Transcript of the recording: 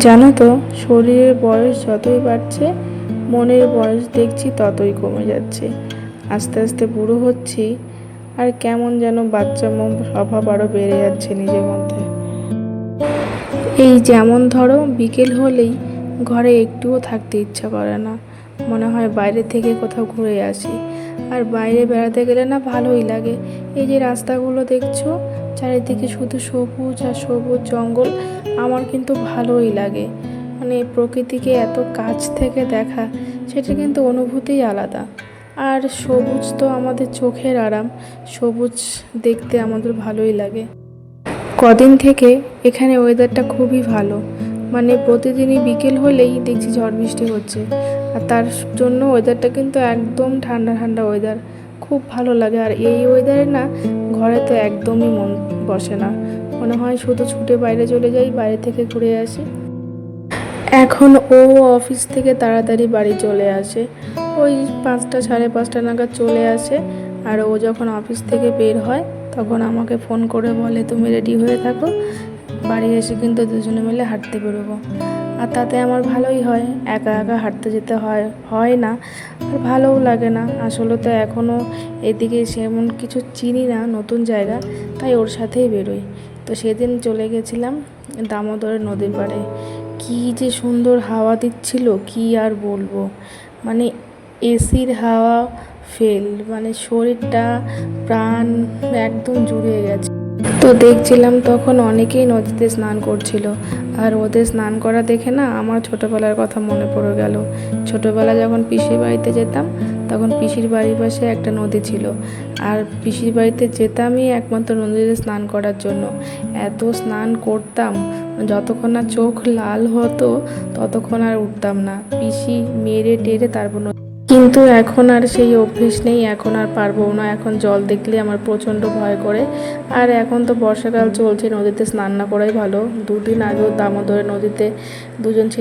জানো তো, শরীরের বয়স যতই বাড়ছে মনের বয়স দেখছি ততই কমে যাচ্ছে। আস্তে আস্তে বুড়ো হচ্ছি, আর কেমন যেন বাচ্চা মন স্বভাব আরও বেড়ে যাচ্ছে নিজের মধ্যে। এই যেমন ধরো বিকেল হলেই ঘরে একটুও থাকতে ইচ্ছা করে না, মনে হয় বাইরে থেকে কোথাও ঘুরে আসি। আর বাইরে বেড়াতে গেলে না ভালোই লাগে। এই যে রাস্তাগুলো দেখছো, চারিদিকে শুধু সবুজ আর সবুজ জঙ্গল, আমার কিন্তু ভালোই লাগে। মানে প্রকৃতিকে এত কাছ থেকে দেখা, সেটা কিন্তু অনুভূতিই আলাদা। আর সবুজ তো আমাদের চোখের আরাম, সবুজ দেখতে আমাদের ভালোই লাগে। কদিন থেকে এখানে ওয়েদারটা খুবই ভালো, মানে প্রতিদিনই বিকেল হলেই দেখছি ঝড় বৃষ্টি হচ্ছে। আর তার জন্য ওয়েদারটা কিন্তু একদম ঠান্ডা ঠান্ডা ওয়েদার, খুব ভালো লাগে। আর এই ওয়েদারে না ঘরে তো একদমই মন বসে না, মনে হয় শুধু ছুটে বাইরে চলে যাই, বাইরে থেকে ঘুরে আসি। এখন ও অফিস থেকে তাড়াতাড়ি বাড়ি চলে আসে, ওই 5টা সাড়ে 5টা নাগাদ চলে আসে। আর ও যখন অফিস থেকে বের হয় তখন আমাকে ফোন করে বলে, তুমি রেডি হয়ে থাকো, বাড়ি এসে কিন্তু দুজনে মিলে হাঁটতে বেরোবো। আর তাতে আমার ভালোই হয়, একা একা হাঁটতে যেতে হয় না, আর ভালোও লাগে না। আসলে তো এখনও এদিকে সেমন কিছু চিনি না, নতুন জায়গা, তাই ওর সাথেই বেরোই। তো সেদিন চলে গেছিলাম দামোদরের নদীর পাড়ে। কী যে সুন্দর হাওয়া দিচ্ছিল, কি আর বলবো। মানে এসির হাওয়া ফেল, মানে শরীরটা প্রাণ একদম জুড়িয়ে গেছে। তো দেখছিলাম তখন অনেকেই নদীতে স্নান করছিল, আর ওদের স্নান করা দেখে না আমার ছোটোবেলার কথা মনে পড়ে গেল। ছোটোবেলা যখন পিসির বাড়িতে যেতাম, তখন পিসির বাড়ির পাশে একটা নদী ছিল, আর পিসির বাড়িতে যেতামই একমাত্র নদীতে স্নান করার জন্য। এত স্নান করতাম, যতক্ষণ না চোখ লাল হতো ততক্ষণ আর উঠতাম না, পিসি মেরে টেরে তারপর। কিন্তু এখন আর সেই অভ্যেস নেই, এখন আর পারবো না। এখন জল দেখলে আমার প্রচণ্ড ভয় করে। আর এখন তো বর্ষাকাল চলছে, নদীতে স্নান না করাই ভালো। 2 দিন আগেও দামোদরের নদীতে দুজন ছেলে